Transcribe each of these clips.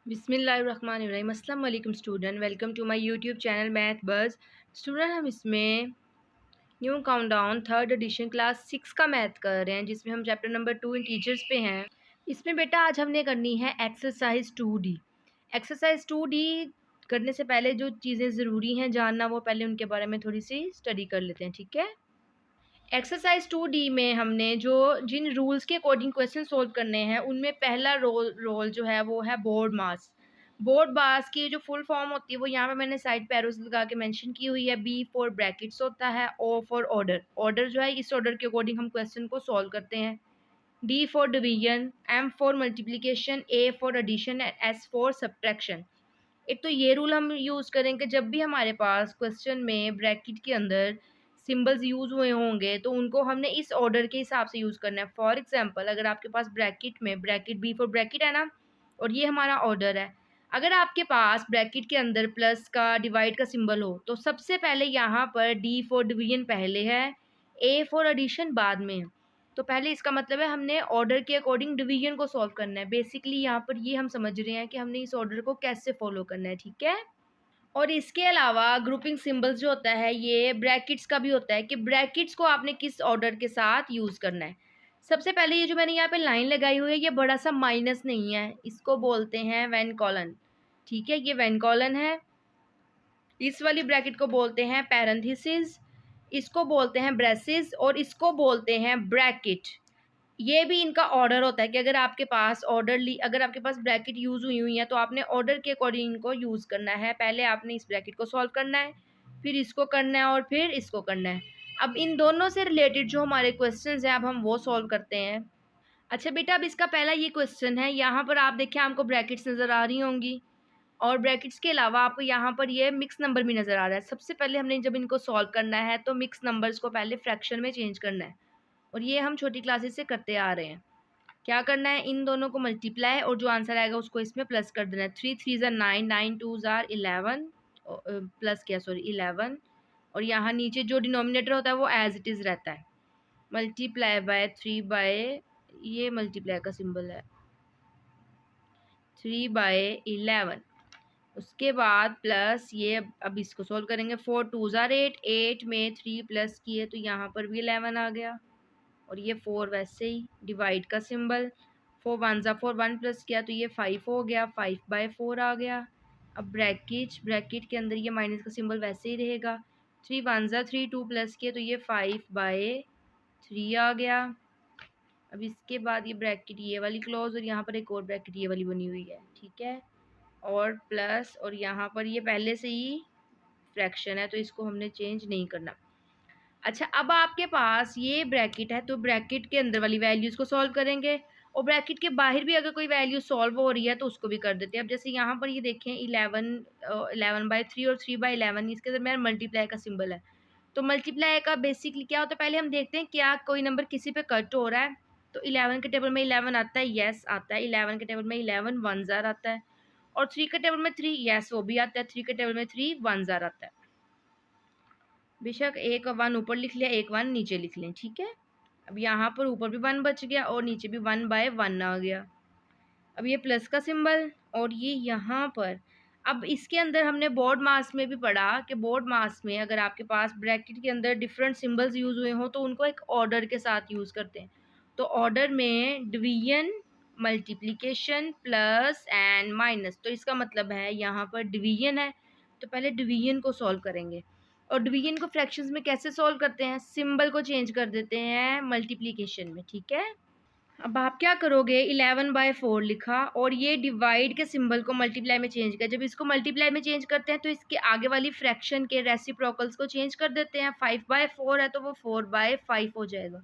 बिस्मिल्लाहिर्रहमानिर्रहीम। अस्सलाम वालेकुम student, welcome to my YouTube channel math buzz. Student, हम इसमें new countdown third edition class 6 का मैथ कर रहे हैं, जिसमें हम चैप्टर नंबर 2 इन टीचर्स पे हैं। इसमें बेटा आज हमने करनी है एक्सरसाइज 2D। एक्सरसाइज 2D करने से पहले जो चीज़ें ज़रूरी हैं जानना, वो पहले उनके बारे में थोड़ी सी स्टडी कर लेते हैं, ठीक है। एक्सरसाइज 2D में हमने जो जिन रूल्स के अकॉर्डिंग क्वेश्चन सोल्व करने हैं, उनमें पहला रोल जो है वो है बोर्ड मास। बोर्ड मास की जो फुल फॉर्म होती है वो यहाँ पे मैंने साइड पे एरोस लगा के मेंशन की हुई है। बी फॉर ब्रैकेट्स होता है, ओ फॉर ऑर्डर। ऑर्डर जो है इस ऑर्डर के अकॉर्डिंग हम क्वेश्चन को सॉल्व करते हैं। D for division, M for multiplication, A for addition, S for subtraction. एक तो ये रूल हम यूज़ करेंगे जब भी हमारे पास क्वेश्चन में ब्रैकेट के अंदर सिंबल्स यूज़ हुए होंगे तो उनको हमने इस ऑर्डर के हिसाब से यूज़ करना है। फॉर एग्जांपल, अगर आपके पास ब्रैकेट में ब्रैकेट बी फॉर ब्रैकेट है ना, और ये हमारा ऑर्डर है। अगर आपके पास ब्रैकेट के अंदर प्लस का डिवाइड का सिंबल हो तो सबसे पहले यहाँ पर डी फॉर डिवीजन पहले है, ए फॉर एडिशन बाद में है। तो पहले इसका मतलब है हमने ऑर्डर के अकॉर्डिंग डिवीजन को सॉल्व करना है। बेसिकली यहाँ पर ये हम समझ रहे हैं कि हमने इस ऑर्डर को कैसे फॉलो करना है, ठीक है। और इसके अलावा ग्रुपिंग सिंबल्स जो होता है ये ब्रैकेट्स का भी होता है कि ब्रैकेट्स को आपने किस ऑर्डर के साथ यूज़ करना है। सबसे पहले ये जो मैंने यहाँ पे लाइन लगाई हुई है, ये बड़ा सा माइनस नहीं है, इसको बोलते हैं वेन कॉलन, ठीक है। ये वेन कॉलन है। इस वाली ब्रैकेट को बोलते हैं पैरेंथेसिस, इसको बोलते हैं ब्रेसेस, और इसको बोलते हैं ब्रैकेट। ये भी इनका ऑर्डर होता है कि अगर आपके पास अगर आपके पास ब्रैकेट यूज़ हुई है तो आपने ऑर्डर के अकॉर्डिंग इनको यूज़ करना है। पहले आपने इस ब्रैकेट को सॉल्व करना है, फिर इसको करना है, और फिर इसको करना है। अब इन दोनों से रिलेटेड जो हमारे क्वेश्चंस हैं, अब हम वो सॉल्व करते हैं। अच्छा बेटा, अब इसका पहला ये क्वेश्चन है, यहाँ पर आप देखिए आपको ब्रैकेट्स नज़र आ रही होंगी, और ब्रैकेट्स के अलावा आपको यहाँ पर ये मिक्स नंबर भी नज़र आ रहा है। सबसे पहले हमने जब इनको सॉल्व करना है तो मिक्स नंबर्स को पहले फ्रैक्शन में चेंज करना है, और ये हम छोटी क्लासेस से करते आ रहे हैं। क्या करना है, इन दोनों को मल्टीप्लाई और जो आंसर आएगा उसको इसमें प्लस कर देना है। 3 3 ज़ार 9, 9 2 ज़ार 11, प्लस किया सॉरी 11, और यहाँ नीचे जो डिनोमिनेटर होता है वो एज इट इज़ रहता है। मल्टीप्लाई बाय 3 बाय, ये मल्टीप्लाई का सिंबल है, 3 बाय 11। उसके बाद प्लस ये, अब इसको सोल्व करेंगे। 4 2 ज़ार 8, 8 में 3 प्लस किए तो यहाँ पर भी 11 आ गया, और ये 4 वैसे ही डिवाइड का सिंबल। 4 1 ज़ा 4, 1 प्लस किया तो ये 5 हो गया, 5 बाय 4 आ गया। अब ब्रैकेट के अंदर ये माइनस का सिंबल वैसे ही रहेगा। 3 1 ज़ा 3, 2 प्लस किया तो ये 5 बाय 3 आ गया। अब इसके बाद ये ब्रैकेट ये वाली क्लोज, और यहाँ पर एक और ब्रैकेट ये वाली बनी हुई है, ठीक है। और प्लस, और यहाँ पर ये पहले से ही फ्रैक्शन है तो इसको हमने चेंज नहीं करना। अच्छा, अब आपके पास ये ब्रैकेट है तो ब्रैकेट के अंदर वाली वैल्यूज़ को सॉल्व करेंगे, और ब्रैकेट के बाहर भी अगर कोई वैल्यू सॉल्व हो रही है तो उसको भी कर देते हैं। अब जैसे यहाँ पर ये देखें 11/3 और 3/11, इसके दरमियान मल्टीप्लाई का सिंबल है। तो मल्टीप्लाई का बेसिकली क्या होता है, पहले हम देखते हैं क्या कोई नंबर किसी पे कट हो रहा है। तो 11 के टेबल में 11 आता है, येस आता है। 11 के टेबल में 11 1 ज़ार आता है, और 3 के टेबल में 3, येस वो भी आता है। 3 के टेबल में 3 1 ज़ार आता है। बेशक एक 1 ऊपर लिख लिया, एक 1 नीचे लिख लें, ठीक है। अब यहाँ पर ऊपर भी 1 बच गया और नीचे भी 1 बाय 1 आ गया। अब ये प्लस का सिंबल, और ये यहाँ पर, अब इसके अंदर हमने बोर्ड मास में भी पढ़ा कि बोर्ड मास में अगर आपके पास ब्रैकेट के अंदर डिफरेंट सिंबल्स यूज़ हुए हों तो उनको एक ऑर्डर के साथ यूज़ करते हैं। तो ऑर्डर में division, multiplication, plus and minus. तो इसका मतलब है यहाँ पर डिवीजन है तो पहले डिवीजन को सॉल्व करेंगे, और डिवीजन को फ्रैक्शंस में कैसे सॉल्व करते हैं, सिंबल को चेंज कर देते हैं मल्टीप्लिकेशन में, ठीक है। अब आप क्या करोगे, 11/4 लिखा, और ये डिवाइड के सिंबल को मल्टीप्लाई में चेंज किया। जब इसको मल्टीप्लाई में चेंज करते हैं तो इसके आगे वाली फ्रैक्शन के रेसिप्रोकल्स को चेंज कर देते हैं। 5/4 है तो वो 4/5 हो जाएगा,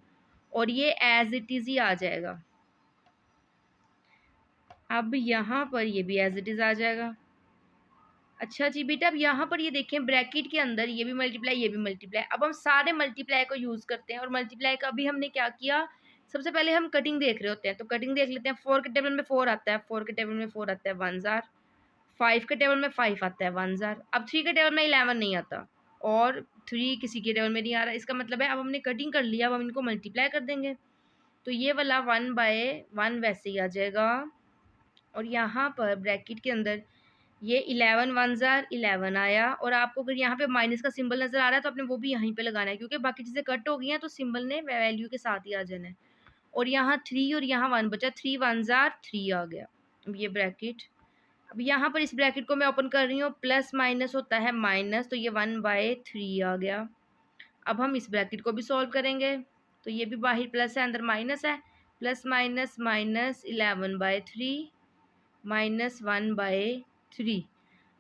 और ये एज इट इज़ ही आ जाएगा। अब यहाँ पर ये भी एज इट इज़ आ जाएगा। अच्छा जी बेटा, अब यहाँ पर ये देखें ब्रैकेट के अंदर ये भी मल्टीप्लाई, ये भी मल्टीप्लाई। अब हम सारे मल्टीप्लाई को यूज़ करते हैं, और मल्टीप्लाई का भी हमने क्या किया, सबसे पहले हम कटिंग देख रहे होते हैं तो कटिंग देख लेते हैं। 4 के टेबल में 4 आता है, 4 के टेबल में 4 आता है 1 ज़ार। 5 के टेबल में 5 आता है 1 ज़ार। अब 3 के टेबल में 11 नहीं आता, और 3 किसी के टेबल में नहीं आ रहा। इसका मतलब है अब हमने कटिंग कर लिया, अब हम इनको मल्टीप्लाई कर देंगे। तो ये वाला 1/1 वैसे ही आ जाएगा, और यहाँ पर ब्रैकेट के अंदर ये 11 वन ज़ार 11 आया। और आपको अगर यहाँ पे माइनस का सिंबल नज़र आ रहा है तो आपने वो भी यहीं पे लगाना है, क्योंकि बाकी चीज़ें कट हो गई हैं तो सिंबल ने वैल्यू के साथ ही आ जाना है। और यहाँ 3 और यहाँ 1 बचा, 3 वन ज़ार 3 आ गया। अब ये ब्रैकेट, अब यहाँ पर इस ब्रैकेट को मैं ओपन कर रही हूँ, प्लस माइनस होता है माइनस, तो ये 1/3 आ गया। अब हम इस ब्रैकेट को भी सॉल्व करेंगे, तो ये भी बाहर प्लस है अंदर माइनस है, प्लस माइनस माइनस 11/3 माइनस 1/3।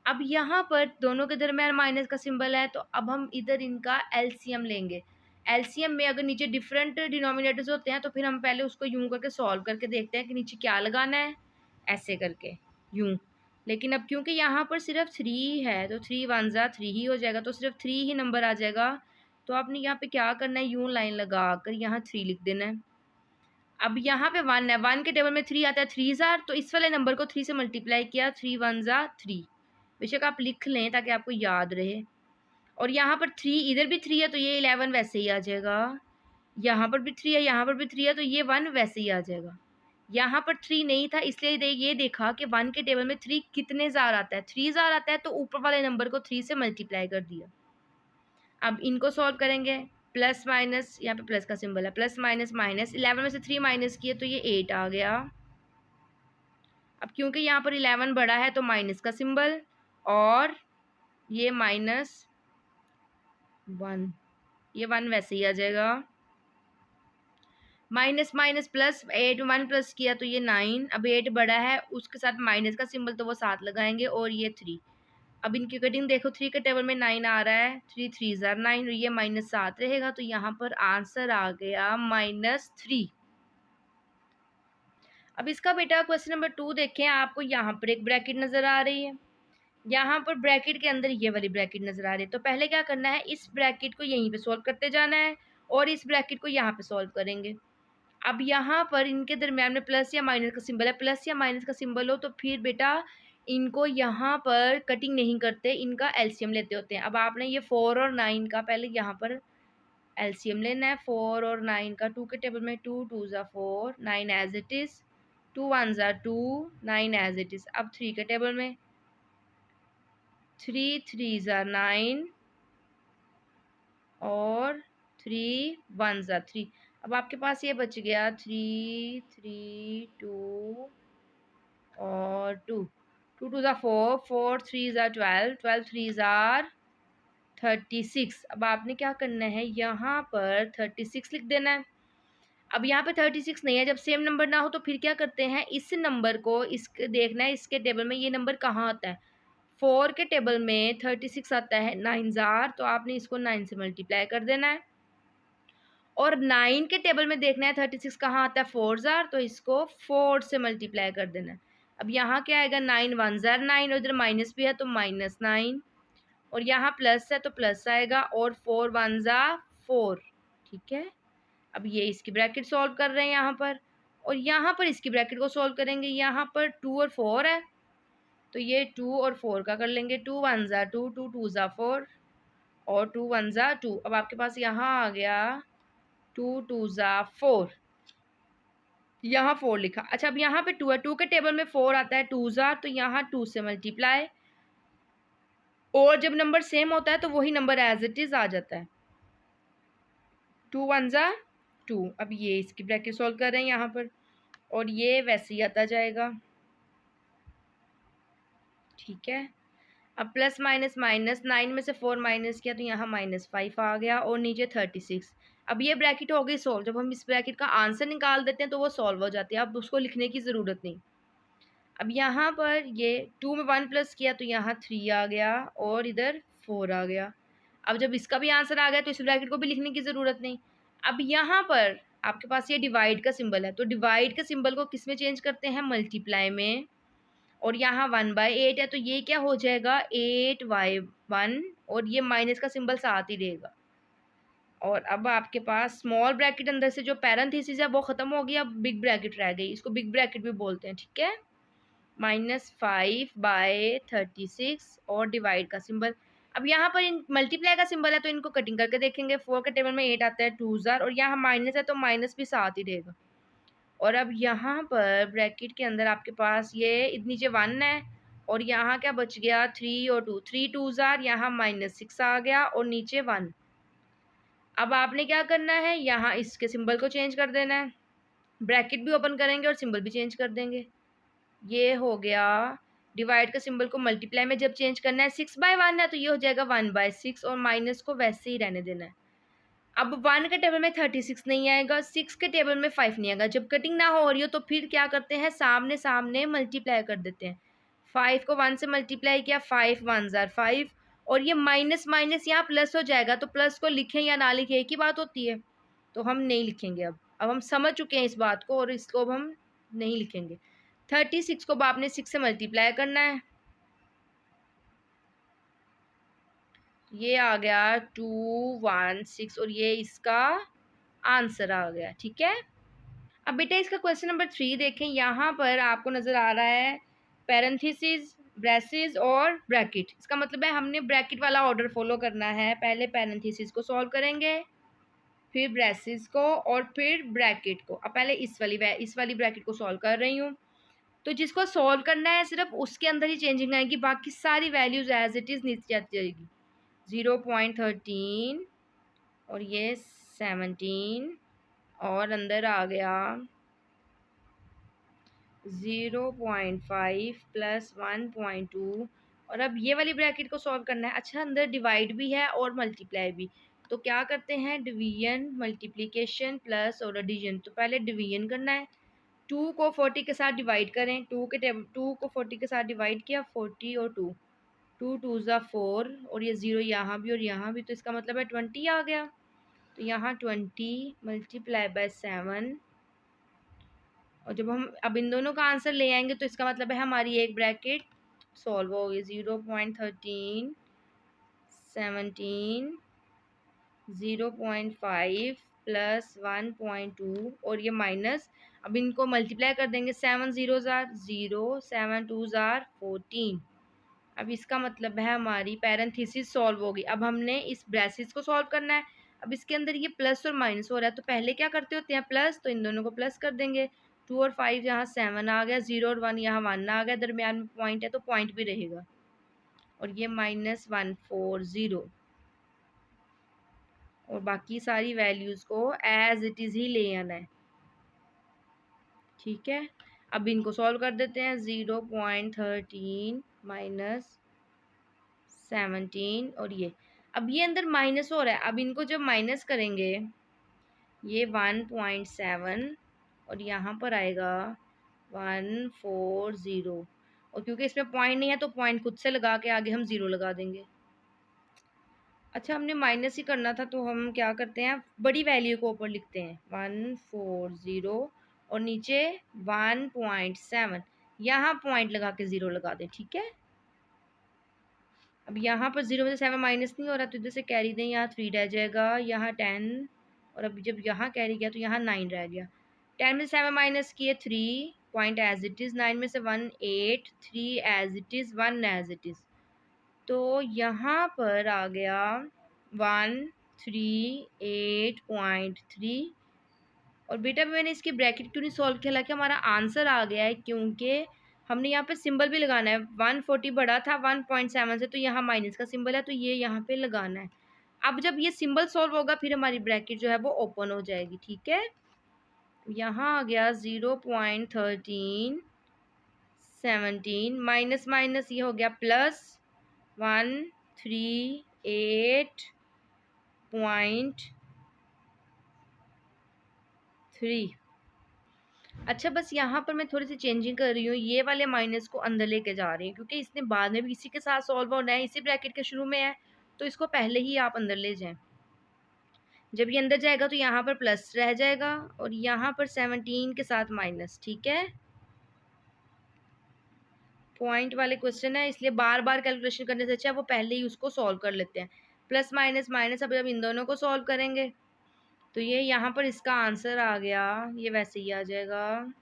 अब यहाँ पर दोनों के दरम्यान माइनस का सिंबल है, तो अब हम इधर इनका एलसीएम लेंगे। एलसीएम में अगर नीचे डिफरेंट डिनोमिनेटर्स होते हैं तो फिर हम पहले उसको यूं करके सॉल्व करके देखते हैं कि नीचे क्या लगाना है, ऐसे करके यूं। लेकिन अब क्योंकि यहाँ पर सिर्फ 3 है तो 3 वन ज़ा 3 ही हो जाएगा, तो सिर्फ 3 ही नंबर आ जाएगा। तो आपने यहाँ पे क्या करना है, यूं लाइन लगा कर यहाँ 3 लिख देना है। अब यहाँ पे 1 है, 1 के टेबल में 3 आता है, 3 ज़ार, तो इस वाले नंबर को 3 से मल्टीप्लाई किया, 3 वन ज़ा 3। बेशक आप लिख लें ताकि आपको याद रहे। और यहाँ पर 3, इधर भी 3 है तो ये 11 वैसे ही आ जाएगा। यहाँ पर भी 3 है, यहाँ पर भी 3 है, तो ये 1 वैसे ही आ जाएगा। यहाँ पर 3 नहीं था इसलिए ये देखा कि 1 के टेबल में 3 कितने ज़ार आता है, 3 ज़ार आता है, तो ऊपर वाले नंबर को 3 से मल्टीप्लाई कर दिया। अब इनको सॉल्व करेंगे, प्लस माइनस, यहाँ पे प्लस का सिंबल है, प्लस माइनस माइनस, 11 में से 3 माइनस किए तो ये 8 आ गया। अब क्योंकि यहाँ पर 11 बड़ा है तो माइनस का सिंबल, और ये -1, ये 1 वैसे ही आ जाएगा। माइनस माइनस प्लस, 8 1 प्लस किया तो ये 9। अब 8 बड़ा है उसके साथ माइनस का सिंबल तो वो 7 लगाएंगे, और ये 3। अब इनकी कटिंग देखो, 3 के टेबल में 9 आ रहा है, 3 3 ज़ार 9, और ये -7 रहेगा, तो यहाँ पर आंसर आ गया -3। अब इसका बेटा क्वेश्चन नंबर 2 देखें, आपको यहाँ पर एक ब्रैकेट नज़र आ रही है, यहाँ पर ब्रैकेट के अंदर ये वाली ब्रैकेट नज़र आ रही है। तो पहले क्या करना है, इस ब्रैकेट को यहीं पे सॉल्व करते जाना है और इस ब्रैकेट को यहाँ पे सॉल्व करेंगे। अब यहाँ पर इनके दरम्यान में प्लस या माइनस का सिंबल है, प्लस या माइनस का सिंबल हो तो फिर बेटा इनको यहाँ पर कटिंग नहीं करते, इनका एलसीएम लेते होते हैं। अब आपने ये 4 और 9 का पहले यहाँ पर एलसीएम लेना है। 4 और 9 का, 2 के टेबल में 2 2 ज़ा 4, 9 एज इट इज़, 2 1 ज़ा 2, 9 एज इट इज़। अब 3 के टेबल में 3 3 ज़ा 9 और 3 1 ज़ा 3। अब आपके पास ये बच गया 3 3 2 और 2 2 2 ज़ा 4, 4 3 ज़ा 12, 12 3 ज़ा 36। अब आपने क्या करना है, यहाँ पर 36 लिख देना है। अब यहाँ पे 36 नहीं है, जब सेम नंबर ना हो तो फिर क्या करते हैं, इस नंबर को इसके देखना है, इसके टेबल में ये नंबर कहाँ आता है। 4 के टेबल में 36 आता है 9 ज़ार, तो आपने इसको 9 से मल्टीप्लाई कर देना है। और 9 के टेबल में देखना है 36 कहाँ आता है, 4 ज़ार, तो इसको 4 से मल्टीप्लाई कर देना है। अब यहाँ क्या आएगा, 9 1 ज़ार 9, और इधर माइनस भी है तो -9, और यहाँ प्लस है तो प्लस आएगा, और 4 1 ज़ा 4। ठीक है, अब ये इसकी ब्रैकेट सॉल्व कर रहे हैं यहाँ पर, और यहाँ पर इसकी ब्रैकेट को सॉल्व करेंगे। यहाँ पर 2 और 4 है तो ये 2 और 4 का कर लेंगे, 2 1 ज़ा 2, 2 2 ज़ा 4, और 2 1 ज़ा 2। अब आपके पास यहाँ आ गया 2 2 ज़ा 4, यहाँ 4 लिखा। अच्छा, अब यहाँ पे 2 है, 2 के टेबल में 4 आता है 2 ज़ार, तो यहाँ 2 से मल्टीप्लाई, और जब नंबर सेम होता है तो वही नंबर एज इट इज़ आ जाता है, 2 1 ज़ा 2। अब ये इसकी ब्रैकेट सॉल्व कर रहे हैं यहाँ पर, और ये वैसे ही आता जाएगा। ठीक है, अब प्लस माइनस माइनस, 9 में से 4 माइनस किया तो यहाँ -5 आ गया, और नीचे 36। अब ये ब्रैकेट हो गई सॉल्व। जब हम इस ब्रैकेट का आंसर निकाल देते हैं तो वो सॉल्व हो जाती है, अब उसको लिखने की ज़रूरत नहीं। अब यहाँ पर ये 2 में 1 प्लस किया तो यहाँ 3 आ गया, और इधर 4 आ गया। अब जब इसका भी आंसर आ गया तो इस ब्रैकेट को भी लिखने की ज़रूरत नहीं। अब यहाँ पर आपके पास ये डिवाइड का सिंबल है, तो डिवाइड के सिंबल को किस में चेंज करते हैं, मल्टीप्लाई में, और यहाँ 1/8 है तो ये क्या हो जाएगा, 8/1, और ये माइनस का सिंबल साथ ही रहेगा। और अब आपके पास स्मॉल ब्रैकेट अंदर से जो पैरेंथेसिस है वो ख़त्म हो गया, अब बिग ब्रैकेट रह गई, इसको बिग ब्रैकेट भी बोलते हैं। ठीक है, -5/36 और डिवाइड का सिंबल। अब यहाँ पर इन मल्टीप्लाई का सिंबल है तो इनको कटिंग करके देखेंगे। 4 के टेबल में 8 आता है 2 ज़ार, और यहाँ माइनस है तो माइनस भी साथ ही रहेगा, और अब यहाँ पर ब्रैकेट के अंदर आपके पास ये नीचे 1 है और यहाँ क्या बच गया 3 और 2, 3 2s आर, यहाँ -6 आ गया और नीचे 1। अब आपने क्या करना है, यहाँ इसके सिंबल को चेंज कर देना है, ब्रैकेट भी ओपन करेंगे और सिंबल भी चेंज कर देंगे। ये हो गया। डिवाइड का सिंबल को मल्टीप्लाई में जब चेंज करना है 6/1 है तो ये हो जाएगा 1/6 और माइनस को वैसे ही रहने देना है। अब 1 के टेबल में 36 नहीं आएगा, 6 के टेबल में 5 नहीं आएगा। जब कटिंग ना हो रही हो तो फिर क्या करते हैं, सामने सामने मल्टीप्लाई कर देते हैं। 5 को 1 से मल्टीप्लाई किया, 5 1s आर 5 और ये माइनस माइनस यहाँ प्लस हो जाएगा, तो प्लस को लिखें या ना लिखें एक ही बात होती है, तो हम नहीं लिखेंगे। अब हम समझ चुके हैं इस बात को और इसको अब हम नहीं लिखेंगे। 36 को आपने 6 से मल्टीप्लाई करना है, ये आ गया 216 और ये इसका आंसर आ गया। ठीक है, अब बेटा इसका क्वेश्चन नंबर 3 देखें। यहाँ पर आपको नज़र आ रहा है पैरेंथेसिस, ब्रेसेस और ब्रैकेट। इसका मतलब है हमने ब्रैकेट वाला ऑर्डर फॉलो करना है। पहले पैरेंथेसिस को सॉल्व करेंगे, फिर ब्रेसेस को और फिर ब्रैकेट को। अब पहले इस वाली ब्रैकेट को सॉल्व कर रही हूँ। तो जिसको सॉल्व करना है सिर्फ उसके अंदर ही चेंजिंग आएगी, बाकी सारी वैल्यूज एज इट इज़ नीचे जाती जाएगी। 0.13 और ये 17 और अंदर आ गया 0.5 प्लस 1.2 और अब ये वाली ब्रैकेट को सॉल्व करना है। अच्छा, अंदर डिवाइड भी है और मल्टीप्लाई भी, तो क्या करते हैं, डिवीजन, मल्टीप्लिकेशन प्लस और एडिशन। तो पहले डिवीजन करना है, 2 को 40 के साथ डिवाइड करें, 2 को 40 के साथ डिवाइड किया, 40 और 2, 2 2s आर 4 और ये 0 यहाँ भी और यहाँ भी, तो इसका मतलब है 20 आ गया। तो यहाँ 20 मल्टीप्लाई बाय 7 और जब हम अब इन दोनों का आंसर ले आएंगे तो इसका मतलब है हमारी एक ब्रैकेट सॉल्व हो गई। 0.13 17 0.5 प्लस 1.2 और ये माइनस, अब इनको मल्टीप्लाई कर देंगे, 7 0s आर 0, 7 2s आर 14। अब इसका मतलब है हमारी पैरेंथेसिस सॉल्व होगी। अब हमने इस ब्रेसिस को सॉल्व करना है। अब इसके अंदर ये प्लस और माइनस हो रहा है, तो पहले क्या करते होते हैं, प्लस, तो इन दोनों को प्लस कर देंगे। 2 और 5 यहाँ 7 आ गया, 0 और 1 यहाँ 1 आ गया, दरमियान में पॉइंट है तो पॉइंट भी रहेगा और ये -140 और बाकी सारी वैल्यूज़ को एज इट इज़ ही ले आना है। ठीक है, अब इनको सॉल्व कर देते हैं। 0.13 माइनस 17 और ये, अब ये अंदर माइनस हो रहा है, अब इनको जब माइनस करेंगे ये 1.7 और यहाँ पर आएगा 140 और क्योंकि इसमें पॉइंट नहीं है तो पॉइंट खुद से लगा के आगे हम 0 लगा देंगे। अच्छा, हमने माइनस ही करना था तो हम क्या करते हैं, बड़ी वैल्यू को ऊपर लिखते हैं 140 और नीचे 1.7, यहाँ पॉइंट लगा के 0 लगा दें। ठीक है, अब यहाँ पर 0 में से 7 माइनस नहीं हो रहा तो इधर से कैरी दें, यहाँ 3 रह जाएगा, यहाँ 10 और अब जब यहाँ कैरी गया तो यहाँ 9 रह गया। 10 में से 7 माइनस किए 3, पॉइंट एज इट इज़, 9 में से 1 8, 3 as it is, 1 as it is, तो यहाँ पर आ गया 138.3 और बेटा मैंने इसकी ब्रैकेट क्यों नहीं सॉल्व किया, हालांकि हमारा आंसर आ गया है क्योंकि हमने यहाँ पे सिंबल भी लगाना है। 140 बड़ा था 1.7 से, तो यहाँ माइनस का सिंबल है तो ये यहाँ पे लगाना है। अब जब ये सिंबल सॉल्व होगा फिर हमारी ब्रैकेट जो है वो ओपन हो जाएगी। ठीक है, यहाँ आ गया 0.13 17 माइनस माइनस ये हो गया प्लस 138.3। अच्छा, बस यहाँ पर मैं थोड़ी सी चेंजिंग कर रही हूँ, ये वाले माइनस को अंदर लेके जा रही हूँ क्योंकि इसने बाद में भी इसी के साथ सॉल्व होना है, इसी ब्रैकेट के शुरू में है, तो इसको पहले ही आप अंदर ले जाएं। जब ये अंदर जाएगा तो यहाँ पर प्लस रह जाएगा और यहाँ पर 17 के साथ माइनस। ठीक है, पॉइंट वाले क्वेश्चन है इसलिए बार बार कैलकुलेशन करने से अच्छा है वो पहले ही उसको सॉल्व कर लेते हैं। प्लस माइनस माइनस, अब जब इन दोनों को सॉल्व करेंगे तो ये यहाँ पर इसका आंसर आ गया, ये वैसे ही आ जाएगा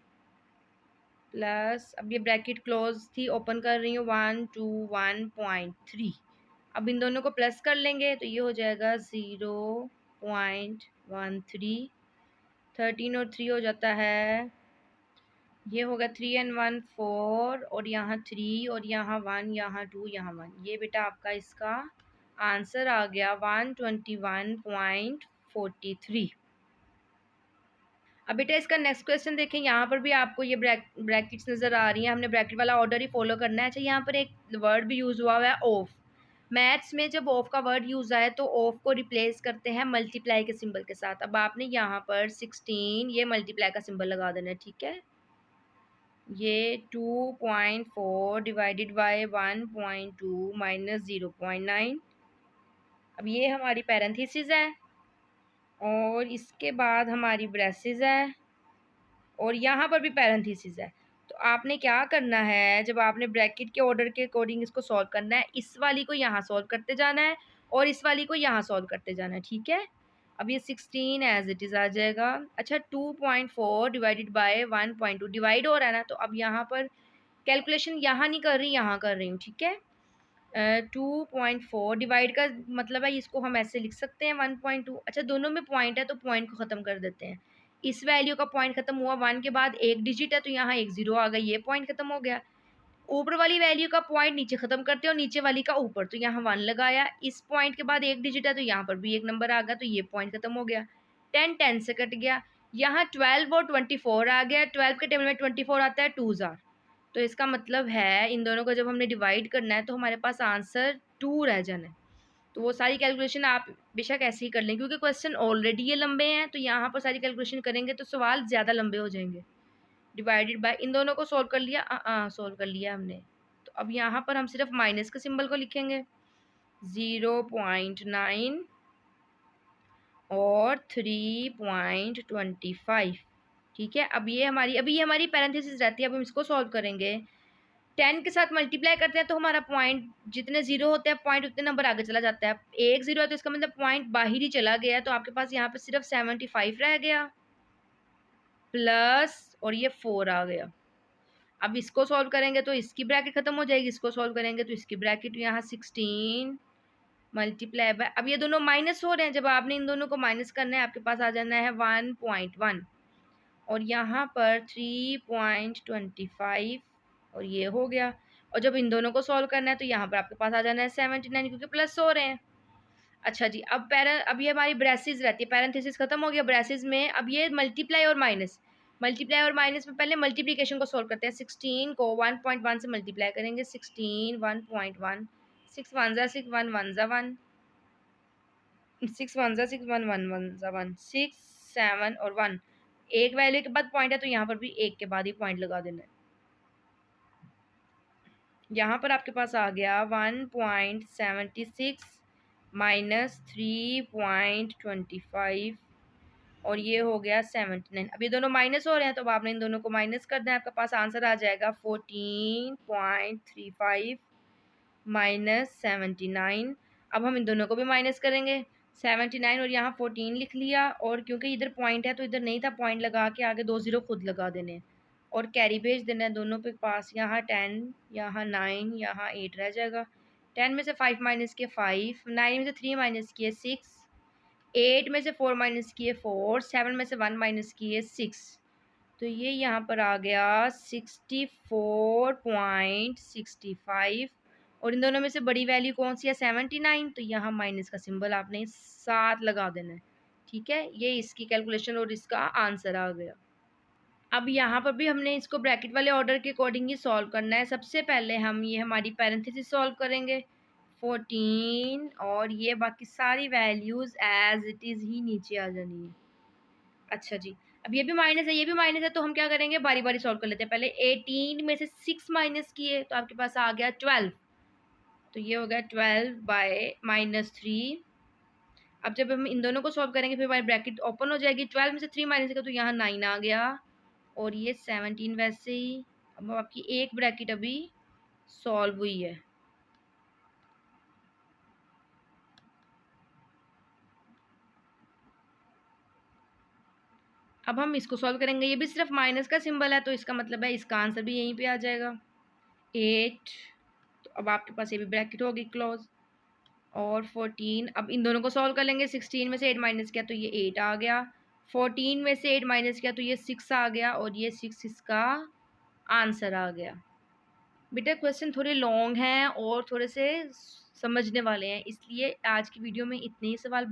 प्लस, अब ये ब्रैकेट क्लोज थी, ओपन कर रही हूँ, 121.3। अब इन दोनों को प्लस कर लेंगे तो ये हो जाएगा 0.13, 13 और 3 हो जाता है ये होगा 3 and 1 4 और यहाँ 3 और यहाँ 1 यहाँ 2 यहाँ 1। ये बेटा आपका इसका आंसर आ गया 121.43। अब बेटा इसका नेक्स्ट क्वेश्चन देखें। यहाँ पर भी आपको ये ब्रैकेट्स नज़र आ रही हैं, हमने ब्रैकेट वाला ऑर्डर ही फॉलो करना है। अच्छा, यहाँ पर एक वर्ड भी यूज़ हुआ है ऑफ। मैथ्स में जब ऑफ का वर्ड यूज़ आए तो ऑफ को रिप्लेस करते हैं मल्टीप्लाई के सिंबल के साथ। अब आपने यहाँ पर 16 ये मल्टीप्लाई का सिंबल लगा देना है, ठीक है। ये 2.4 डिवाइडेड बाय 1.2 माइनस 0.9। अब ये हमारी पैरेंथेसिस है और इसके बाद हमारी ब्रेसेस है और यहाँ पर भी पैरेंथेसिस है। तो आपने क्या करना है, जब आपने ब्रैकेट के ऑर्डर के अकॉर्डिंग इसको सॉल्व करना है, इस वाली को यहाँ सॉल्व करते जाना है और इस वाली को यहाँ सॉल्व करते जाना है, ठीक है। अब ये 16 एज इट इज़ आ जाएगा। अच्छा, 2.4 डिवाइडेड बाय 1.2 डिवाइड हो रहा है ना, तो अब यहाँ पर कैलकुलेशन यहाँ नहीं कर रही, यहाँ कर रही हूँ, ठीक है। 2.4 डिवाइड का मतलब है इसको हम ऐसे लिख सकते हैं 1.2। अच्छा, दोनों में पॉइंट है तो पॉइंट को ख़त्म कर देते हैं। इस वैल्यू का पॉइंट खत्म हुआ, 1 के बाद एक डिजिट है तो यहाँ एक 0 आ गई, ये पॉइंट खत्म हो गया। ऊपर वाली वैल्यू का पॉइंट नीचे खत्म करते हैं और नीचे वाली का ऊपर, तो यहाँ 1 लगाया। इस पॉइंट के बाद एक डिजिट है तो यहाँ पर भी एक नंबर आ गया, तो ये पॉइंट खत्म हो गया। 10 10 से कट गया। यहाँ 12 और 24 आ गया। 12 के टेबल में 24 आता है 2 जार, तो इसका मतलब है इन दोनों को जब हमने डिवाइड करना है तो हमारे पास आंसर 2 रह जाना है। तो वो सारी कैलकुलेशन आप बेशक ऐसे ही कर लें, क्योंकि क्वेश्चन ऑलरेडी ये लंबे हैं, तो यहाँ पर सारी कैलकुलेशन करेंगे तो सवाल ज़्यादा लंबे हो जाएंगे। डिवाइडेड बाय, इन दोनों को सोल्व कर लिया, सोल्व कर लिया हमने। तो अब यहाँ पर हम सिर्फ माइनस के सिंबल को लिखेंगे। 0.9 और 3.25, ठीक है। अब ये हमारी पैरेंथेसिस रहती है। अब हम इसको सॉल्व करेंगे। 10 के साथ मल्टीप्लाई करते हैं तो हमारा पॉइंट जितने जीरो होते हैं पॉइंट उतने नंबर आगे चला जाता है। एक जीरो है तो इसका मतलब पॉइंट बाहर ही चला गया है, तो आपके पास यहाँ पे सिर्फ 75 रह गया प्लस और ये 4 आ गया। अब इसको सॉल्व करेंगे तो इसकी ब्रैकेट खत्म हो जाएगी, इसको सॉल्व करेंगे तो इसकी ब्रैकेट यहाँ 16 मल्टीप्लाई बाय, अब ये दोनों माइनस हो रहे हैं, जब आपने इन दोनों को माइनस करना है आपके पास आ जाना है 1.1 और यहाँ पर 3.25 और ये हो गया। और जब इन दोनों को सॉल्व करना है तो यहाँ पर आपके पास आ जाना है 79, क्योंकि प्लस हो रहे हैं। अच्छा जी, अब ये हमारी ब्रेसिस रहती है, पैरेंथेसिस खत्म हो गया ब्रेसिस में। अब ये मल्टीप्लाई और माइनस में पहले मल्टीप्लिकेशन को सॉल्व करते हैं। 16 को 1.1 से मल्टीप्लाई करेंगे। 16 1.1, 6 1 जा 6 1 1 जा 1, 6 1 जा 6 1 1 1 जा 1, 6 7 और 1। एक वैल्यू के बाद पॉइंट है तो यहाँ पर भी एक के बाद ही पॉइंट लगा देना है। यहाँ पर आपके पास आ गया 1.76 माइनस 3.25 और ये हो गया 79। अब ये दोनों माइनस हो रहे हैं तो अब आपने इन दोनों को माइनस कर दें, आपके पास आंसर आ जाएगा 14.35 माइनस 79। अब हम इन दोनों को भी माइनस करेंगे। 79 और यहाँ 14 लिख लिया, और क्योंकि इधर पॉइंट है तो इधर नहीं था, पॉइंट लगा के आगे 2 0 खुद लगा देने और कैरी भेज देना है दोनों पे पास। यहाँ 10, यहाँ 9, यहाँ 8 रह जाएगा। 10 में से 5 माइनस किए 5, 9 में से 3 माइनस किए 6, 8 में से 4 माइनस किए 4, 7 में से 1 माइनस किए 6, तो ये यहाँ पर आ गया 64.65। और इन दोनों में से बड़ी वैल्यू कौन सी है 79, तो यहाँ माइनस का सिंबल आपने साथ लगा देना है, ठीक है। ये इसकी कैलकुलेशन और इसका आंसर आ गया। अब यहाँ पर भी हमने इसको ब्रैकेट वाले ऑर्डर के अकॉर्डिंग ही सॉल्व करना है। सबसे पहले हम ये हमारी पैरेंथेसिस सॉल्व करेंगे 14 और ये बाकी सारी वैल्यूज़ एज इट इज़ ही नीचे आ जानी है। अच्छा जी, अब ये भी माइनस है, ये भी माइनस है, तो हम क्या करेंगे बारी बारी सॉल्व कर लेते हैं। पहले 18 में से 6 माइनस किए तो आपके पास आ गया 12, तो ये हो गया 12 बाय -3। अब जब हम इन दोनों को सॉल्व करेंगे फिर हमारी ब्रैकेट ओपन हो जाएगी। 12 में से 3 माइनस किया तो यहाँ 9 आ गया और ये 17 वैसे ही। अब आपकी एक ब्रैकेट अभी सॉल्व हुई है। अब हम इसको सॉल्व करेंगे, ये भी सिर्फ माइनस का सिंबल है तो इसका मतलब है इसका आंसर भी यहीं पे आ जाएगा 8। तो अब आपके पास ये भी ब्रैकेट होगी क्लोज और 14। अब इन दोनों को सॉल्व कर लेंगे। 16 में से 8 माइनस किया तो ये 8 आ गया 14 में से 8 माइनस किया तो ये 6 आ गया और ये 6 इसका आंसर आ गया। बेटा क्वेश्चन थोड़े लॉन्ग हैं और थोड़े से समझने वाले हैं, इसलिए आज की वीडियो में इतने ही सवाल।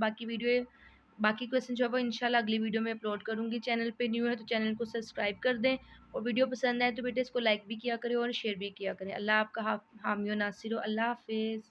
बाकी क्वेश्चन जो है वो इंशाल्लाह अगली वीडियो में अपलोड करूंगी। चैनल पे न्यू है तो चैनल को सब्सक्राइब कर दें, और वीडियो पसंद आए तो बेटा इसको लाइक भी किया करें और शेयर भी किया करें। अल्लाह आपका हामी और नासिर हो। अल्लाह हाफिज़।